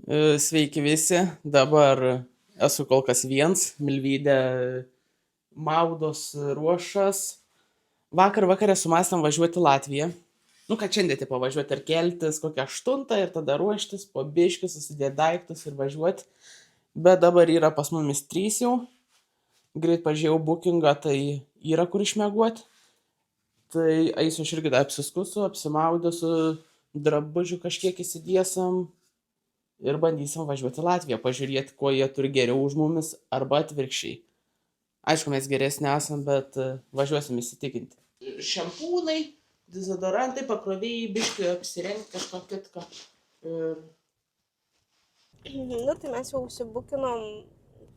Sveiki visi, dabar esu kol kas viens, Milvydė maudos ruošas. Vakar vakarė sumąstėm važiuoti į Latviją. Kad šiandien tipo važiuoti ir keltis kokią 8 ir tada ruoštis, po biškį susidėti daiktus ir važiuoti. Bet dabar yra pas mumis 3 jau. Greit pažiūrėjau bookingą, tai yra kur išmieguoti. Tai eisiu aš irgi dar apsiskusiu, apsimaudysiu, drabužių kažkiek įsidėsim. Ir bandysim važiuoti į Latviją, pažiūrėti, kuo jie turi geriau už mumis, arba atvirkščiai. Aišku, mes geresni esam, bet važiuosim įsitikinti. Šampūnai, dezodorantai, pakrovėjai, biškį apsirengti kažką kitką. Tai mes jau užsibukinom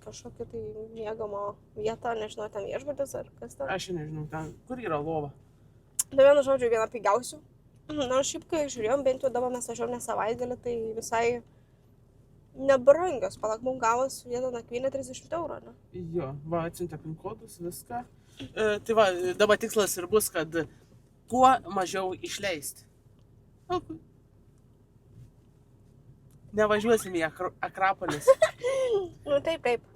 kažkokį tai mėgamą vietą, nežinau, ten viešbutis ar kas ten. Aš nežinau, ten, kur yra lova. Tai vienu žodžiu, viena pigiausių. Šiaip, kai žiūrėjom, bent jau dabar mes važiuojam ne savaitgalį, tai visai nebrangios. Palak, mums gavos vieną nakvynę 30 eurų, ne? Jo, va, atsiuntė pin kodus, viską. Tai va, dabar tikslas ir bus, kad kuo mažiau išleisti. Nevažiuosim į Akropolis. Taip.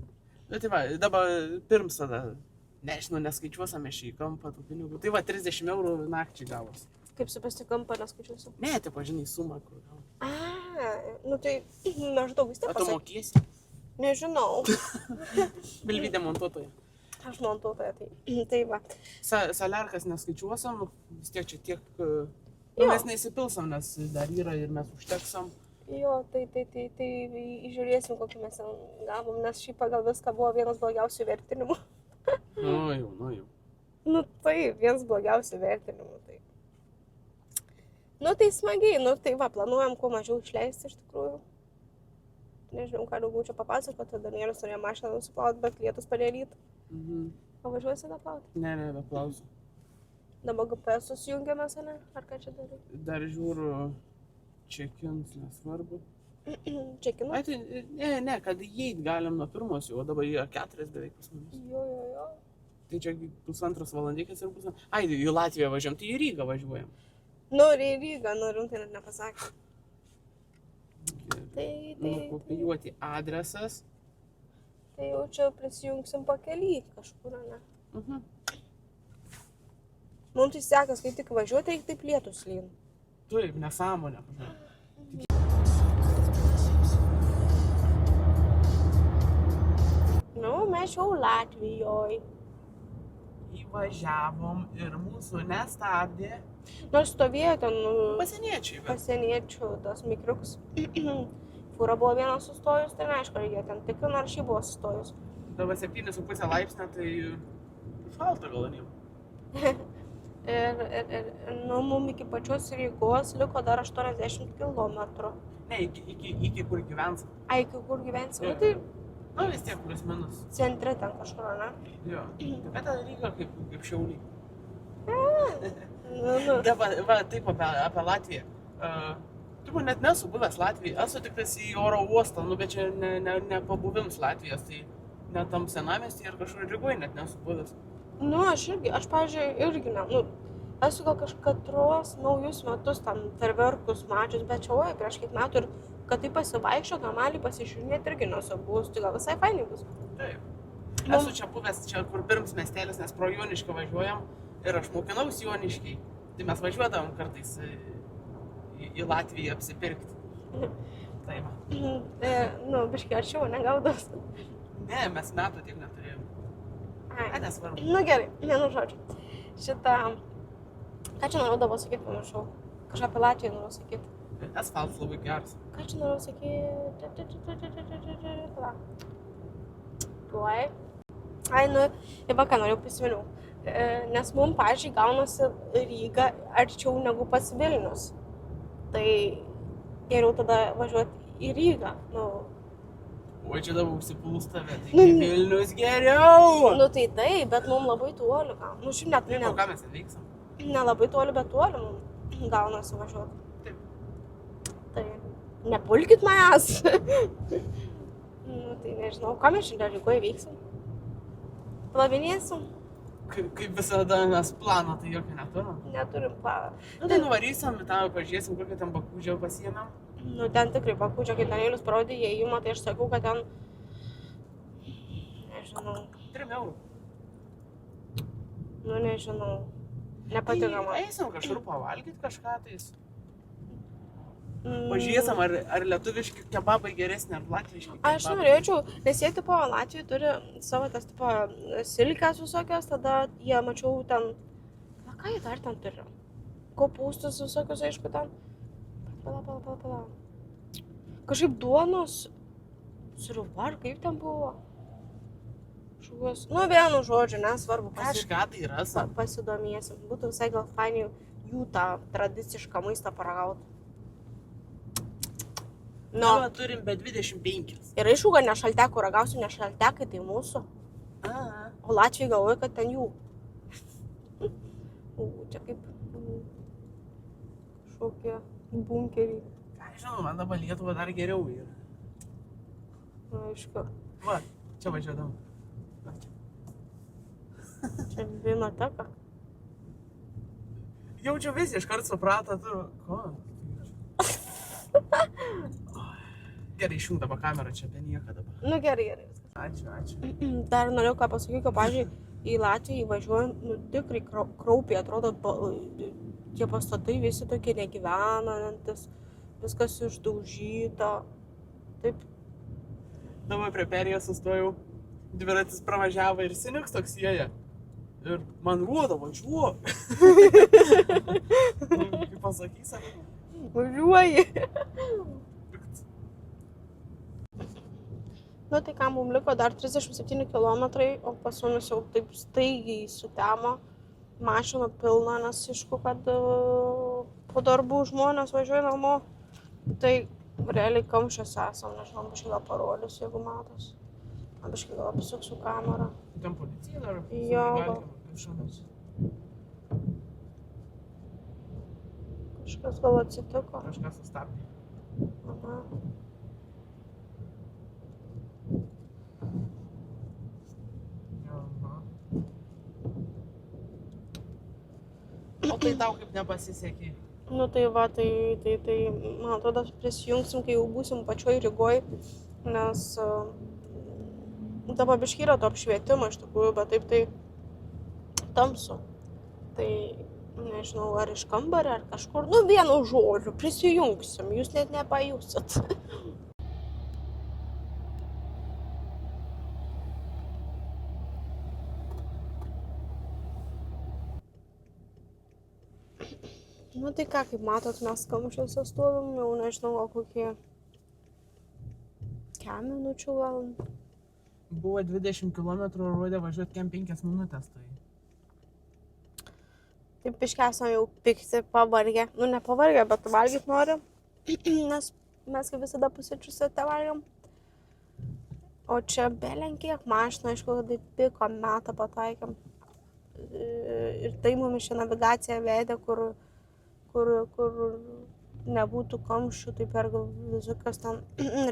Tai va, dabar pirms tada, nežinau, neskaičiuosime šį kampą tų pinigų. Tai va, 30 eurų nakčiai gavos. Kaip supasti kampą neskaičiuosiu? Ne, tai pažinai sumą, kur gavos. Tai maždaug vis tiek pasakysiu. Tu mokiesi? Nežinau. Milvydė montuotoja. Aš montuotoja, tai va. Saliarkas neskaičiuosim, vis tiek čia tiek... Mes neįsipilsam, nes dar yra ir mes užteksam. Jo, tai žiūrėsim, kokį mes ten gavom, nes šiaip pagal viską buvo vienas blogiausių vertinimų. Nu jau. Taip, vienas blogiausių vertinimų, tai. Tai smagiai, tai va, planuojam kuo mažiau išleisti iš tikrųjų. Nežinau, ką daugiau čia papasakoti, Danielius norėjo mašiną nusiplauti, bet lietus padėryti. Pavažiuosi neplauti? Ne, neplausiu. Dabar GPS susijungiamės, ne? Ar ką čia darai? Dar žiūriu check-ins, nesvarbu. Check-inų? Ne, kad įeit galim nuo pirmos jau, o dabar yra 4 beveik pas mumis. Jo. Tai čia 1,5 valandykės ir bus. Į Latviją važiuojam, tai į Rygą važiuojam. Į Rygą, rimtai net nepasakė. Nukopijuoti adresas. Tai jau čia prisijungsim pakely kažkur, ne? Mums tai sekas, kai tik važiuoti, tai taip lietus lyn. Taip, nesąmonė. Mes jau Latvijoj. Įvažiavom ir mūsų nestabdė. Nors stovėjo ten... Pasieniečiai. Tas mikriuks. Fūra buvo vienas sustojus, tai neaišku, ar jie ten tikrino, ar šį buvo sustojus. Dabar 7,5 laipsnio, tai šalta gal ant jau. Ir mum iki pačios Rygos liko dar 80 kilometrų. Ne, iki kur gyvensim. Iki kur gyvensim? Tai... vis tiek plus minus. Centre ten kažkur, ne? Jo. Bet ta Ryga kaip Šiauliai. Va, taip apie Latviją. Turbūt net nesu buvęs Latvijoje. Esu tik į oro uostą, bet čia ne pabuvims Latvijos, tai net tam senamestį ir kažkur Rygoje net nesu buvęs. Aš pavyzdžiui, irgi ne. Esu gal kažkatros naujus metus tam ferverkus mačius, bet čia prieš kiek metų ir kad tai pasivaikščio, normaliai pasižiūrėti irgi nesu buvus, tai gal visai fainai bus. Taip. Esu čia buvęs, čia kur pirms miestelis, nes pro Jonišką važiuojam ir aš mokinausi Joniškiai. Tai mes važiuodavom kartais į Latviją apsipirkti. Taip. Biškai arčiau, negaudos. Ne, mes metų tiek neturėjom. Nesvarbu. Gerai, vienu žodžiu. Ką čia norėjau dabar sakyti, panašau? Kažką apie Latviją norėjau sakyti. Asfaltas labai geras. Ką čia norėjau sakyti? Tuoj. Ir ką norėjau prisiminiau. Nes mums, pavyzdžiui, gaunasi Ryga arčiau negu pas Vilnius. Tai geriau tada važiuoti į Rygą. Oi, čia dabar užsipūs tave, tai Vilnius geriau! Tai taip, bet mums labai toli gal. Šiaip net ne. Ką mes atveiksim? Nelabai toli, bet toli mums gaunasi važiuoti. Tai nepulkit manęs. Tai nežinau, ką mes šiandien Rygoje veiksim. Plavinėsim. Kaip visada mes plano, tai jokio neturim. Neturim plano. Tai nuvarysim, tą pažiūrėsim, kokią ten bakūžę pasiėmėm. Nu, ten tikrai pakūčia, kai Danielius parodė įėjimą, tai aš sakau, kad ten, nežinau, 3 eurų. nu, nežinau, nepatiko man. Eisim kažkur pavalgyti kažką tais. Mm, Pažiūrėsim, ar lietuviški kebabai geresni, ar latviški kebabai. Aš norėčiau, nes jie tipo Latvijai turi savo tas tipo silkės visokios, tada jie mačiau ten, na ką jie dar ten turi? Kopūstus visokius, aišku, ten. Pala. Kažkaip duonos sriuba, ar kaip ten buvo? Kažkokios, nu vienu žodžiu, nesvarbu, Kažką tai rasa. pasidomėsim. Būtų visai gal fainiai jų tą tradicišką maistą paragauti. Nu, Na, turim be 25. ir aišku, kad ne šaltekų ragausiu, ne šaltekai, tai mūsų. Aha. O Latvijai galvoja, kad ten jų. Čia kaip kažkokie bunkeriai. Ką žinau, man dabar Lietuva dar geriau yra. Na, aišku, Va, čia važiuodam. Va, čia. čia vinoteka. Jaučiu visi iškart suprato, tu. Ko? Gerai, išjung dabar kamerą čia apie nieką dabar. Nu gerai. Ačiū. Dar norėjau ką pasakyti, kad, pavyzdžiui, į Latviją įvažiuojant, nu tikrai kraupiai atrodo, tie pastatai visi tokie negyvenantis, viskas išdaužyta. Taip, Dabar prie perėjos sustojau, dviratis pravažiavo ir seniuks toks jėja. Ir man ruodo, važiuok. Kaip pasakys, ar? važiuoji. Nu tai ką, mums liko dar 37 kilometrai, o pas mumis jau taip staigiai sutemo, mašinų pilna, nes aišku, kad po darbų žmonės važiuoja namo. Tai realiai kamščiuose esam, nežinau, biškai gal parodysiu, jeigu matos. Biškai gal apsuksiu kamerą. Ten policija dar? Jo, gal. Kažkas gal atsitiko. Kažkas sustabdė. Aha. O tai tau kaip nepasisekė? Nu tai va, tai man atrodo prisijungsim, kai jau būsim pačioj Rygoj, nes dabar biškai yra to apšvietimo iš tikrųjų, bet taip tai tamsu. Tai nežinau, ar iš kambario, ar kažkur, nu vienu žodžiu, prisijungsim, jūs net nepajusit. Nu tai ką, kaip matot, mes kamščiuose stovim, jau nežinau, gal kokie 5 minučių gal. Buvo 20 km, rodė važiuoti kem 5 minutės. Tai. Taip biškai esam jau pikti, pavargę. Nu ne pavargę, bet valgyt noriu, nes mes kaip visada pusryčiuose te valgiam. O čia belenkiek mašina, aišku, kad taip piko metą pataikėm. Ir tai mumis šią navigaciją vedė, kur nebūtų kamščių, tai per visokios ten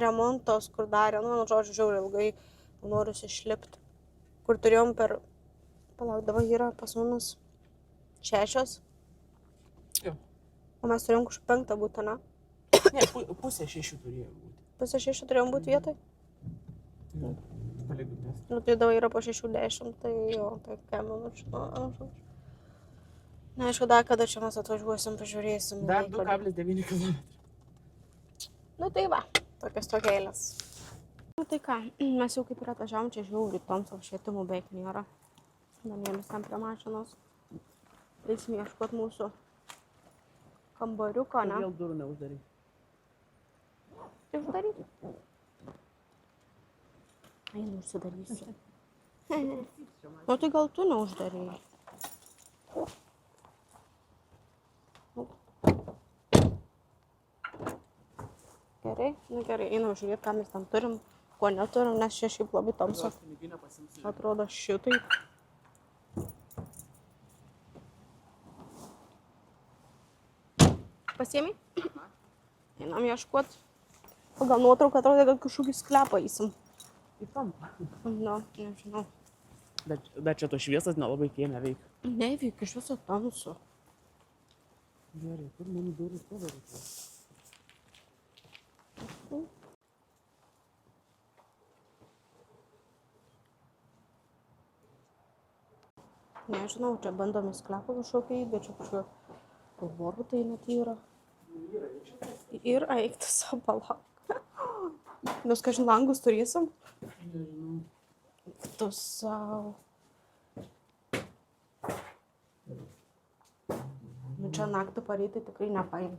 remontos, kur darė, nu, žodžiu, žiauriai ilgai noriu išlipti. Kur turėjom per, palauk, dabar yra pas mumis 6. Jo. O mes turėjom kažkaip 5 būti, ne? Ne, pusė 6 turėjo būti. Pusė 6 turėjom būti vietoj? Palyginti. Nu, tai dabar yra po 6:10, tai jo, tai ką minučių, nu, neaišku, dar kada čia mes atvažiuosim, pažiūrėsim. Dar 2,9 km. Nu tai va, tokia eilės. Nu tai ką, mes jau kaip ir atvažiavom, čia žiauriai tamsu, apšvietimų beveik nėra. Danielius ten prie mašinos. Eisim ieškot mūsų kambariuko, ne? Vėl durų neuždarai. Uždaryti? Einu užsidarysiu. O tai gal tu neuždarėjai? Gerai, nu gerai, einu žiūrėti, ką mes ten turim, ko neturim, nes čia šiaip labai tamsu. Atrodo šitai. Pasiėmei? Einam ieškot. Pagal nuotrauką atrodo, kad kažkokį sklepą eisim. Į kampą. Nu, nežinau. Bet čia to šviesas nelabai kieme veikia. Neveikia, iš viso tamsu. Gerai, kur mano durų pavaryti? Nežinau, čia bandom į sklepą kažkokį įt, bet čia kažkokio borutai net yra. Ir eikti savo palauk. Mes kažin langus turėsim? Nežinau. Tu savo. Nu čia naktį pareitai tikrai nepaim.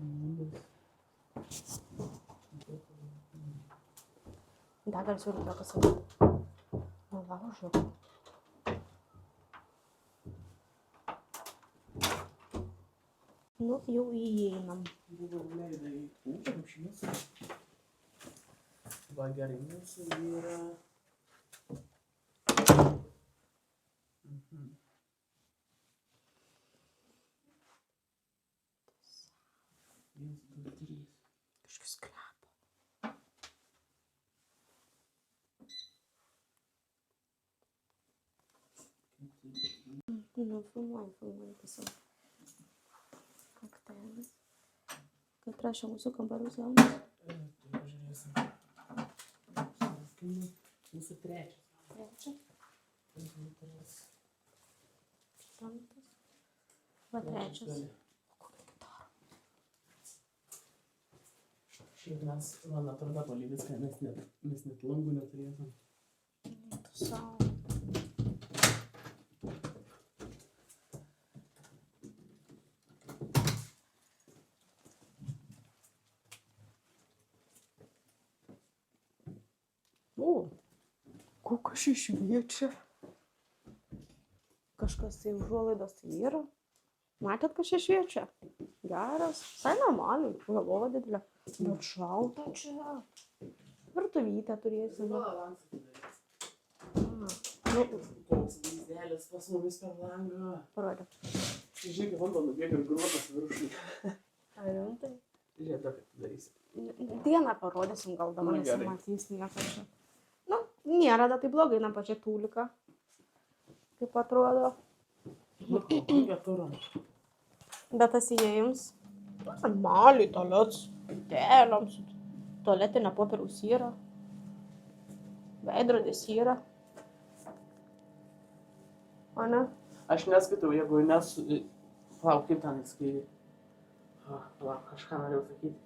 Dar gal siūlyt pasakyti. Nu, laužiu. Nu, jau įeinam. Buvo leida į mūsų. Va gerai, mūsų yra. Vienas, du, trys. Kažkas sklepa. Nu, filmuoju tiesiog. Koktelis. Kad rašė mūsų kambarius jaunas. Tai pažiūrėsim. Mūsų trečias. Trečia. Antras. Penktas. Va trečias. Kokia gitara. Šiaip mes, man atrodo, toli viską, mes net langų neturėsim. Tu savo. O, kokios čia šviečia. Kažkas tai užuolaidos yra. Matėt, kas čia šviečia? Geras. Visai normaliai. Galvova didelė. Bet šalta čia. Virtuvytę turėsim. Nu, Koks vaizdelis pas mumis per langą. parodė. Žiūrėk, vanduo nubėga ir gruodas viršui. Ar rimtai? Žiūrėk, ką tu darysi. Dieną parodysim, gal dabar Nu, gerai. nesimatys nieko čia. Nu, nėra da tai blogai, na pačia tūlika. Kaip atrodo. Nu, kokią turam. Bet tas įėjims. Normaliai tualets. Dėliams. Tualetinė popieriaus yra. Veidrodis yra. O ne? Aš neskaitau, jeigu Palauk, kaip ten skaityti. Palauk, kažką norėjau sakyti.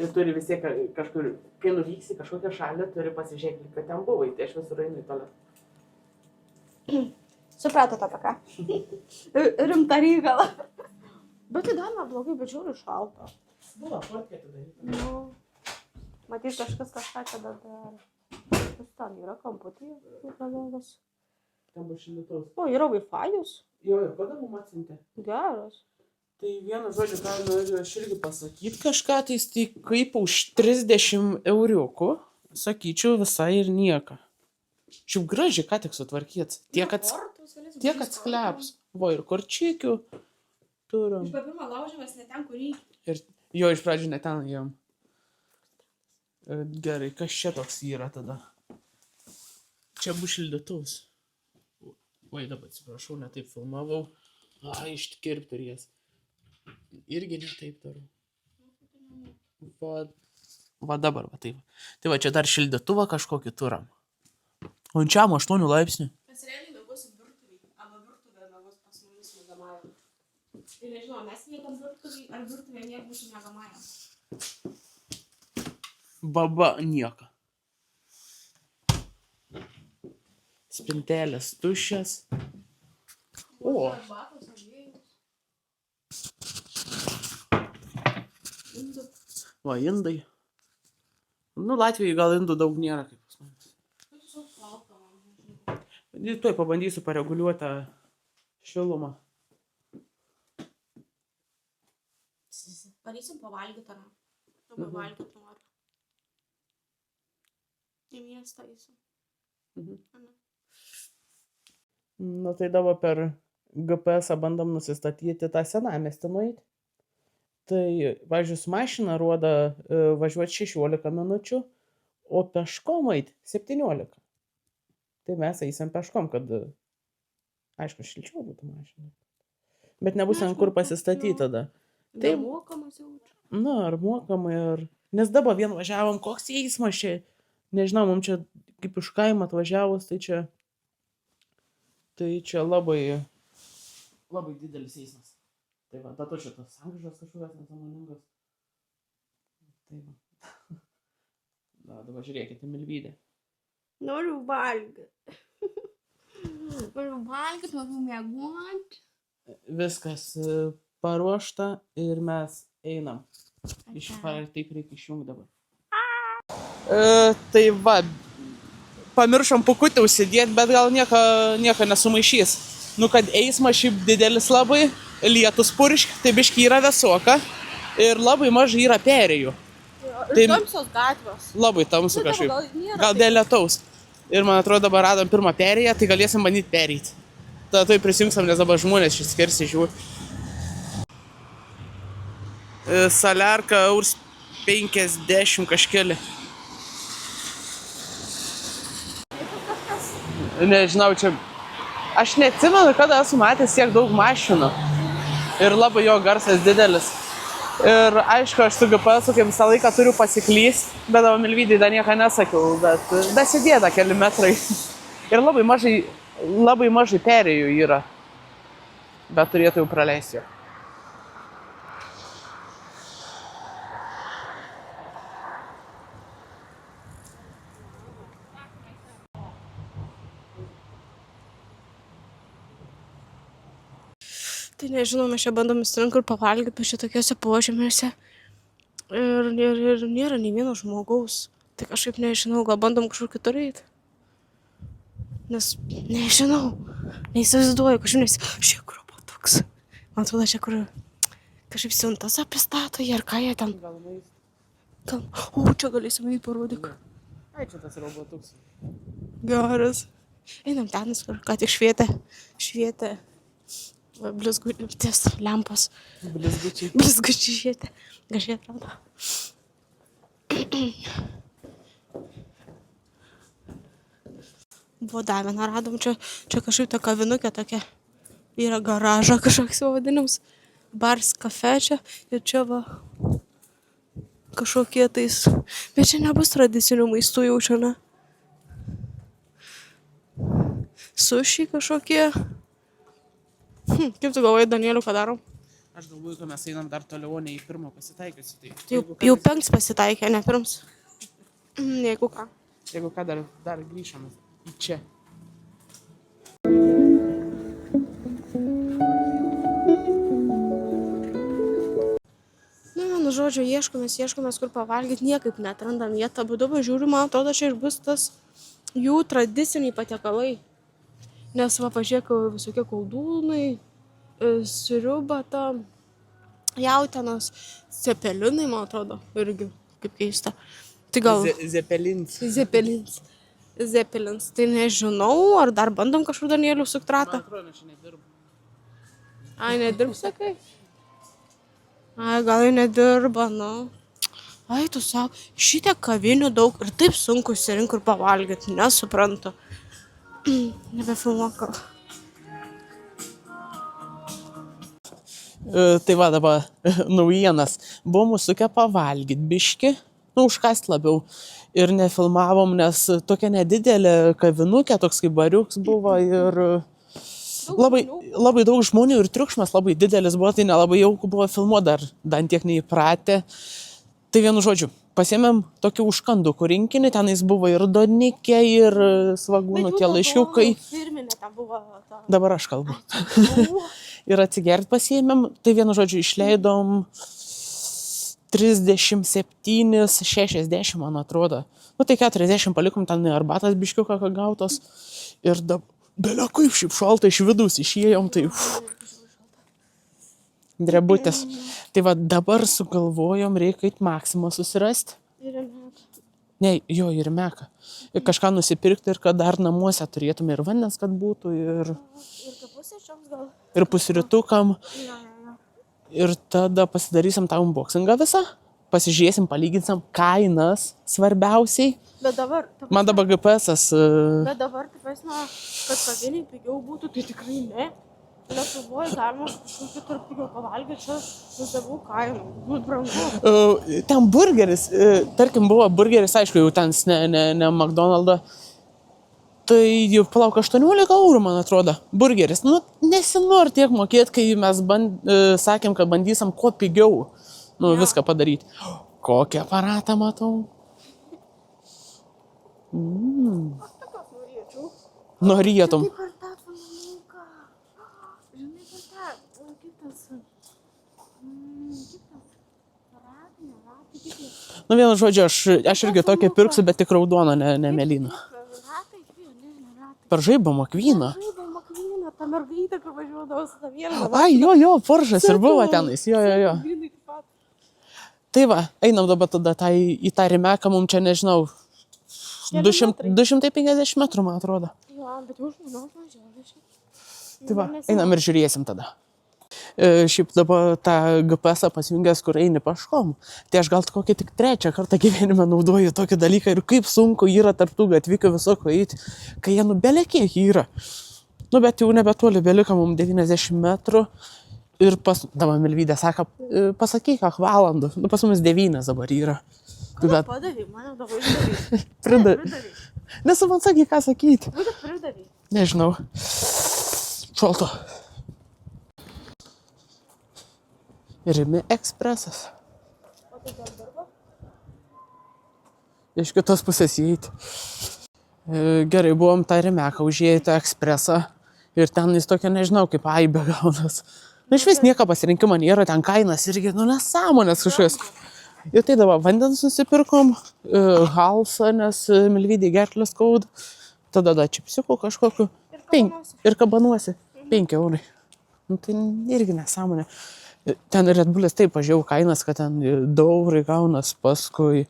Ir turi vis tiek kažkur, kai nuvyksi kažkokią šalį, turi pasižiūrėti, kad ten buvai, tai aš visur einu į tualetą. Supratot apie ką? Rimta reikalą. Bet tai dar neblogai, bet žiūri šalta. Buvo, fotkė tu daryti. Nu, matyt, kažkas kažką čia dar darė. Kas ten yra kamputyje? Mikrovalgas. Ten bus šildytuvas. O, yra Wi-Fi'us. Jo, ir kada mums atsiuntė? Geras. Tai vienu žodžiu, ką noriu aš irgi pasakyti kažką, tai kaip už 30 euriukų, sakyčiau, visai ir nieko. Šiaip gražiai, ką tik sutvarkyt. Tiek atskleps. Va, ir korčikių turim. Iš papirmą laužėmės ne ten, kur reikia. Ir jo, iš pradžių ne ten jam. Gerai, kas čia toks yra tada? Čia bus šildytuvas. Oi, dabar atsiprašau, ne taip filmavau. Ištkirp turės. Irgi ne taip darau. Va dabar, va taip. Tai va, čia dar šildytuvą kažkokį turam. O čia 8 laipsnių. Mes realiai miegosim virtuvėj. Arba virtuvė miegos pas mumis miegamajam. Ir nežinau, mes miegam virtuvėj, ar virtuvė mieg mūsų miegamajam. Baba nieko. Spintelės tuščias. O. Arbatos, aliejus. Indų. Va, indai. Nu, Latvijoje gal indų daug nėra kaip pas mumis. Tiesiog šalta, man nežinau. Tuoj pabandysiu pareguliuoti šilumą. Pareisim pavalgyti, ar ne? Arba valgyti noriu. Į miestą eisim. Nu, tai dabar per GPS bandom nusistatyti tą senamiestį nueiti. Tai, važiuoju, su mašina rodo važiuoti 16 minučių, o peškom eit 17. Tai mes eisim peškom, kad, aišku, šilčiau būtų mašina. Bet nebus ant kur pasistatyti tada. Tai mokamas jaučiu. Na, ar mokamai, ar... Nes dabar vien važiavom, koks eismas čia. Nežinau, mums čia kaip iš kaimo atvažiavus, tai čia labai labai didelis eismas. Tai va, bet to šitos sankryžos kažkokios nesąmoningos. Tai va. Dabar žiūrėkite, Milvydę. Noriu valgyti. Noriu valgyti, noriu mieguoti. Viskas paruošta ir mes einam. Taip reikia išjungti dabar. Tai va, pamiršom pukutį užsidėti, bet gal nieko nesumaišys. Nu, kad eismas šiaip didelis labai, lietus puršk, tai biški yra vėsoka ir labai mažai yra perėjų. Ir tamsios gatvės. Labai tamsu kažkaip. Gal dėl lietaus. Ir man atrodo, dabar radom pirmą perėją, tai galėsim bandyti pereiti. Tada tai prisijungsim, nes dabar žmonės šis skersi žiūri. Saliarka urs 50 kažkeli. Nežinau, čia... Aš neatsimenu, kada esu matęs tiek daug mašinų. Ir labai jo garsas didelis. Ir aišku, aš su GPS kaip visą laiką turiu pasiklyst, bet tavo Milvydai dar nieko nesakiau, bet dasidėta keli metrai. Ir labai mažai perėjų yra, bet turėtų jau praleisti jo. Tai nežinau, mes čia bandom įsirinkti kur pavalgyti šitokiuose požemiuose. Ir nėra nei vieno žmogaus. Tai kažkaip nežinau, gal bandom kažkur kitur eiti. Nes nežinau, neįsivaizduoju, kažkaip Šiek kur buvo toks. Man atrodo, čia kur kažkaip siuntas pristato jie, ar ką jie ten. O, čia galėsim jį parodyk. Ai, čia tas robotuks. Geras. Einam ten, ką tik švietė. Blizgutės lempos. Blizgučiai švietė. Gražiai atrodo. Buvo dar vieną radom. Čia kažkaip ta kavinukė tokia. Yra garaža kažkoks vadinimas. Bars kafe čia. Ir čia va kažkokie tais. Bet čia nebus tradicinių maistų jau čia, ne? Suši kažkokie. Kaip tu galvoji, Danieliu, ką darom? Aš galvoju, kad mes einam dar toliau, ne į pirmą pasitaikiusi. Tai jau 5 pasitaikė, ne pirms. Jeigu ką. Jeigu ką, dar grįžam į čia. Nu, žodžiu, ieškomės kur pavalgyti, niekaip neatrandam. Jie abu žiūri, man atrodo, čia ir bus tas jų tradiciniai patiekalai. Nes va, pažiūrėk, visokie koldūnai, sriuba, jautienos, cepelinai, man atrodo, irgi kaip keista. Tai gal... Zepelins. Tai nežinau, ar dar bandom kažkur Danielių suktratą? Man atrodo, aš nedirbu. Ai, nedirb, sakai? Ai, gal jau nedirba, nu. Ai, tu sako, šitiek kavinių daug ir taip sunku išsirinkti ir pavalgyti, nesuprantu. Nebefilmuok. Tai va dabar naujienas. Buvom užsukę pavalgyti biški, užkast labiau. Ir nefilmavom, nes tokia nedidelė kavinukė, toks kaip bariuks buvo ir labai daug žmonių ir triukšmas labai didelis buvo, tai nelabai jauku buvo filmuoti dar tiek neįpratę. Tai vienu žodžiu, pasiėmėm tokį užkandukų rinkinį, tenais buvo ir donikė, ir svagūnų tie laiškiukai. Dabar aš kalbu. Ir atsigert pasiėmėm, tai vienu žodžiu išleidom 37,60, man atrodo. Nu tai 40 palikom, ten arbatas biškiuką gautos. Ir belia kaip šiaip šalta iš vidus išėjom, tai drebutės. Tai va dabar sugalvojom, reikia eit Maksimą susirasti. Ir Meką. Ne, jo, ir Meką. Ir kažką nusipirkti ir kad dar namuose turėtume ir vandens, kad būtų, ir pusryčiams gal. Ir pusrytukam. Ja. Ir tada pasidarysim tą unboxingą visą. Pasižiūrėsim, palyginsim kainas svarbiausiai. Bet dabar... Man dabar GPS-as... Bet dabar, taip esame, kad kaviniai pigiau būtų, tai tikrai ne. Lietuvoje galima kažkur kitur pigiau pavalgyti, čia nusavų kainų, būt brangu. Ten burgeris, tarkim buvo burgeris, aišku, jau ten ne McDonald'o. Tai jau palauk 18 eurų, man atrodo, burgeris. Nu, nesinori tiek mokėti, kai mes sakėm, kad bandysim kuo pigiau viską padaryti. Kokį aparatą matau? Aš tokios norėčiau. Norėtum. Kaip ar tą tvanamuką. Žinai, kad tą, kitas. Nu, vienu žodžiu, aš irgi tokią pirksiu, bet tik raudoną, ne mėlyną. Per žaibo makvyną. Žaibo makvyną, ta mergaitė, kur važiuodavo su tą vieną. Ai, jo, Porsches ir buvo tenais, jo. Tai va, einam dabar tada į tą rimeką, mums čia, nežinau, 250 metrų, man atrodo. Jo, bet jau žmonės mažiau. Tai va, einam ir žiūrėsim tada. Šiaip dabar tą GPS pasijungęs, kur eini paškom. Tai aš gal kokį tik 3 kartą gyvenime naudoju tokį dalyką ir kaip sunku yra tarptų gatvykių visoko eiti, kai jie belekiek yra. Nu, bet jau nebetoli, belika mums 90 metrų ir dabar Milvydė sako, pasakyk, kiek valandų. Nu, pas mums 9 dabar yra. Ką padavai, mane dabar išdavai. Pridavai. Nesu man sakyk, ką sakyti. Būtent pridavai. Nežinau. Šalto. Rimi ekspresas. O tai dar darbo? Iš kitos pusės įeiti. Gerai, buvom tą rimeką, užėję tą ekspresą. Ir ten jis tokia, nežinau, kaip aibė gaunas. Nu, iš vis nieko pasirinkimo nėra, ten kainas irgi, nesąmonės kažkas. Ir tai dabar vandens nusipirkom, halsą, nes Milvydį gerklės skauda. Tada čipsiukų kažkokiu. Ir kabanuosi. 5 eurai. Nu, tai irgi nesąmonė. Ten Red Bullis taip pažiūrėjau kainas, kad ten 2 eurai gaunas, paskui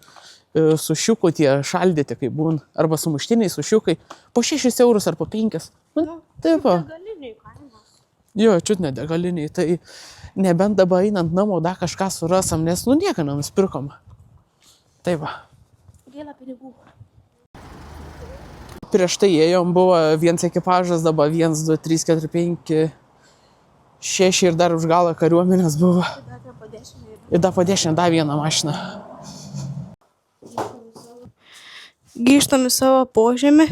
sušiukų tie šaldyti, kai būna, arba sumuštiniai sušiukai, po 6 eurus ar po 5. Nu, taip va. Degaliniai kainos. Jo, čiut nedegaliniai, tai nebent dabar einant namo dar kažką surasam, nes nieką nenusipirkom. Taip va. Gaila pinigų. Prieš tai ėjom, buvo vienas ekipažas, dabar 1, 2, 3, 4, 5, 6 ir dar už galą kariuomenės buvo. Ir dar po 10 dar vieną mašiną. Grįžtam į savo požemį.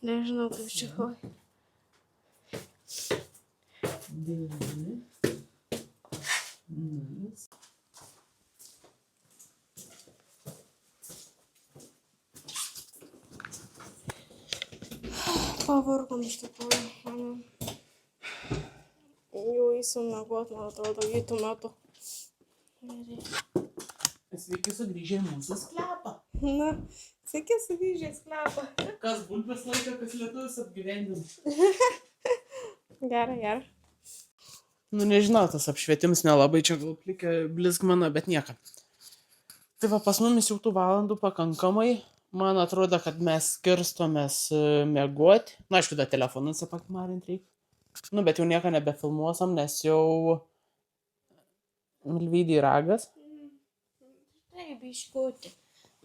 Nežinau, kaip čia koj. Pavargom iš tikrųjų. Jau eisim miegot, man atrodo, rytų metu. Sveiki sugrįžę į mūsų sklepą. Na, sveiki sugrįžę į sklepą. Kas bulbės laiką, kas lietuvis apgyvendina. Gerai. Nu, nežinau, tas apšvietims nelabai čia gal plikė blizgmana, bet nieko. Tai va, pas mumis jau tų valandų pakankamai. Man atrodo, kad mes skirstomės miegoti. Na, aišku, dar telefonus apakmarint reikia. Nu, bet jau nieko nebefilmuosam, nes jau Milvydį ragas. Taip, iškoti.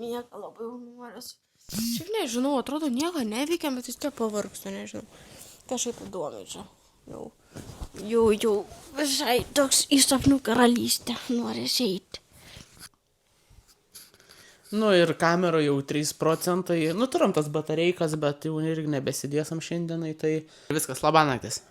Nieko labai noras. Šiaip nežinau, atrodo, nieko neveikia, bet vis tiek pavargstu, nežinau. Kažkaip įdomi čia. Jau visai toks į sapnų karalystę norės eiti. Nu ir kamera jau 3%. Nu, turim tas batareikas, bet jau irgi nebesidėsam šiandienai, tai viskas, labanaktis.